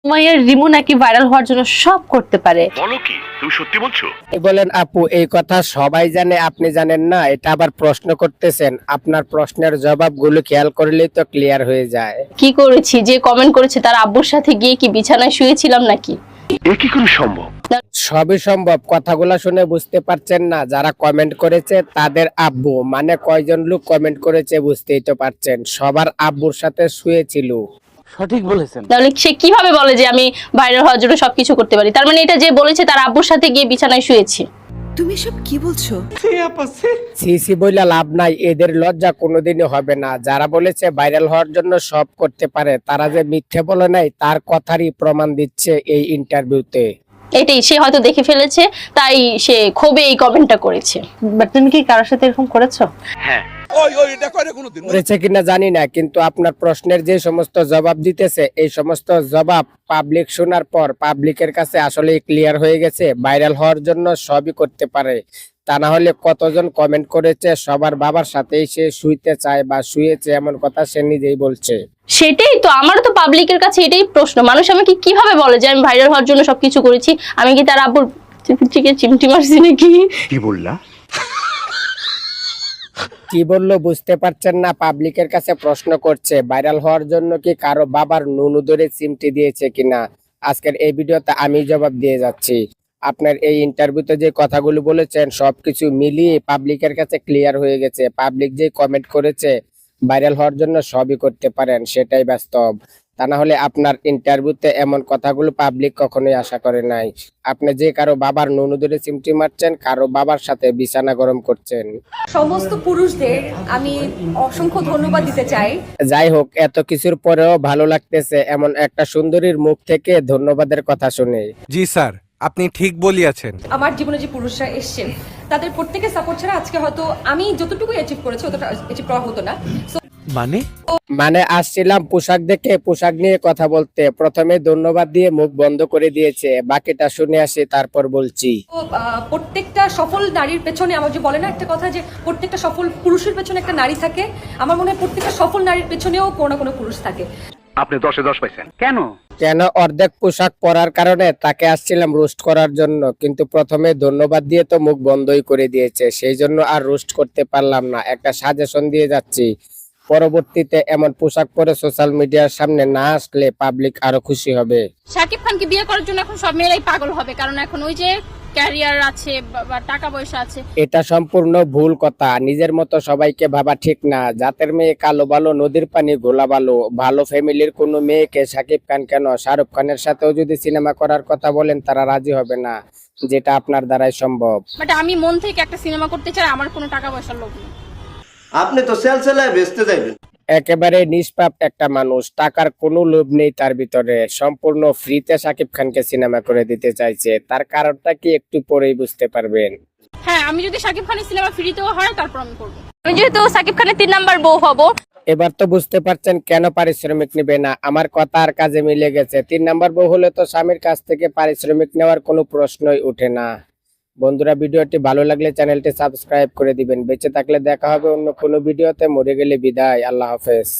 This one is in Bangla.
সময়ের রিমু নাকি ভাইরাল হওয়ার জন্য সব করতে পারে। বলো কি, তুমি সত্যি বলছো? বলেন আপু, এই কথা সবাই জানে, আপনি জানেন না? এটা আবার প্রশ্ন করতেছেন? আপনার প্রশ্নের জবাবগুলো খেয়াল করলেই তো ক্লিয়ার হয়ে যায়। কি করেছি? যে কমেন্ট করেছে তার আব্বুর সাথে গিয়ে কি বিছানায় শুয়েছিলাম নাকি? এ কি করে সম্ভব? সবই সম্ভব। কথাগুলা শুনে বুঝতে পারছেন না? যারা কমেন্ট করেছে তাদের আব্বু, মানে কয়জন লোক কমেন্ট করেছে বুঝতেই তো পারছেন। সবার আব্বুর সাথে শুয়েছিল। সঠিক বলেছেন। তাহলে সে কিভাবে বলে যে আমি ভাইরাল হওয়ার জন্য সবকিছু করতে পারি? তার মানে এটা যে বলেছে তার আব্বুর সাথে গিয়ে বিছানায় শুয়েছি। তুমি সব কি বলছো? সিসি বইলা লাভ নাই, এদের লজ্জা কোনোদিনই হবে না। যারা বলেছে ভাইরাল হওয়ার জন্য সব করতে পারে, তারা যে মিথ্যে বলে নাই তার কথারই প্রমাণ দিচ্ছে এই ইন্টারভিউতে। এটাই সে হয়তো দেখে ফেলেছে, তাই সে ক্ষোভে এই কমেন্টটা করেছে। বাট তুমি কি কারোর সাথে এরকম করেছো? হ্যাঁ। করেছে কিনা জানি না, কিন্তু আপনার প্রশ্নের যে সমস্ত জবাব দিতেছে, এই সমস্ত জবাব পাবলিক শোনার পর পাবলিকের কাছে আসলে ক্লিয়ার হয়ে গেছে ভাইরাল হওয়ার জন্য সবই করতে পারে। তা না হলে কতজন কমেন্ট করেছে সবার বাবার সাথেই সে শুইতে চায় বা শুয়েছে, এমন কথা সে নিজেই বলছে। সেটাই তো, আমারও তো পাবলিকের কাছে এটাই প্রশ্ন, মানুষ আমাকে কিভাবে বলে যে আমি ভাইরাল হওয়ার জন্য সবকিছু করেছি? আমি কি তার আব্বুর চিকে চিমটি মারছি নাকি? কি বললা? কি বললো বুঝতে পারছেন না? পাবলিকের কাছে প্রশ্ন করছে ভাইরাল হওয়ার জন্য কি কারো বাবার নুনু ধরে চিমটি দিয়েছে কিনা। আজকের এই ভিডিওতে আমি জবাব দিয়ে যাচ্ছি। আপনার এই ইন্টারভিউতে যে কথাগুলো বলেছেন সবকিছু মিলিয়ে পাবলিকের কাছে ক্লিয়ার হয়ে গেছে। পাবলিক যে কমেন্ট করেছে ভাইরাল হওয়ার জন্য সবই করতে পারেন, সেটাই বাস্তব। তা না হলে আপনার ইন্টারভিউতে এমন কথাগুলো পাবলিক কখনোই আশা করে নাই। আপনি যে কারো বাবার নুনু ধরে চিমটি মারছেন, কারো বাবার সাথে বিছানা গরম করছেন। সমস্ত পুরুষদের আমি অসংখ্য ধন্যবাদ দিতে চাই। যাই হোক, এত কিছুর পরেও ভালো লাগতেছে এমন একটা সুন্দরীর মুখ থেকে ধন্যবাদের কথা শুনে। জি স্যার, আপনি ঠিক বলিয়াছেন। আমার জীবনে যে পুরুষরা এসছেন তাদের প্রত্যেকের সাপোর্ট ছাড়া আজকে হয়তো আমি যতটুকু অ্যাচিভ করেছি অতটা অ্যাচিভ করা হতো না। মানে আসছিলাম পোশাক দেখে, পোশাক নিয়ে কথা বলতে। প্রথমে ধন্যবাদ দিয়ে মুখ বন্ধ করে দিয়েছে, বাকিটা শুনে আসি তারপর বলছি। তো প্রত্যেকটা সফল নারীর পেছনে, আমার যে বলে না একটা কথা যে প্রত্যেকটা সফল পুরুষের পেছনে একটা নারী থাকে, আমার মনে হয় প্রত্যেকটা সফল নারীর পেছনেও কোনো না কোনো পুরুষ থাকে। আপনি 10-এ 10 পাইছেন। কেন অর্ধেক পোশাক পরার কারণে তাকে আসছিলাম রোস্ট করার জন্য, কিন্তু প্রথমে ধন্যবাদ দিয়ে তো মুখ বন্ধই করে দিয়েছে, সেই জন্য আর রোস্ট করতে পারলাম না। একটা সাজেশন দিয়ে যাচ্ছি, পরবর্তীতে এমন পোশাক পরে সোশ্যাল মিডিয়ার সামনে না আসলে পাবলিক আরো খুশি হবে। শাকিব খানকে বিয়ে করার জন্য এখন সব মেয়েরাই পাগল হবে, কারণ এখন ওই যে ক্যারিয়ার আছে বা টাকা পয়সা আছে। এটা সম্পূর্ণ ভুল কথা। নিজের মতো সবাইকে ভাবা ঠিক না। জাতের মেয়ে কালো ভালো, নদীর পানি ঘোলা ভালো। ভালো ফ্যামিলির কোনো মেয়েকে শাকিব খান কেন, শাহরুখ খানের সাথেও যদি সিনেমা করার কথা বলেন তারা রাজি হবে না, যেটা আপনার দ্বারাই সম্ভব। বাট আমি মন থেকে একটা সিনেমা করতে চাই, আমার কোনো টাকা পয়সার লোভ নেই। আপনি তো সেলসেলায় বেচতে যাইবেন। একেবারে নিষ্পাপ একটা মানুষ, টাকার কোনো লোভ নেই তার ভিতরে। সম্পূর্ণ ফ্রিতে শাকিব খানকে সিনেমা করে দিতে চাইছে, তার কারণটা কি একটু পরেই বুঝতে পারবেন। হ্যাঁ, আমি যদি শাকিব খানের সিনেমা ফ্রিতেও হয় তারপর আমি করবো। আমি যেহেতু শাকিব খানের 3 নাম্বার বউ হব। এবার তো বুঝতে পারছেন কেন পারিশ্রমিক নিবে না। আমার কথা আর কাজে মিলে গেছে। 3 নাম্বার বউ হলে তো স্বামীর কাছ থেকে পারিশ্রমিক নেওয়ার কোনো প্রশ্নই উঠে না। বন্ধুরা, ভিডিওটি ভালো লাগলে চ্যানেলটি সাবস্ক্রাইব করে দিবেন। বেঁচে থাকলে দেখা হবে অন্য কোনো ভিডিওতে, মরে গেলে বিদায়। আল্লাহ হাফেজ।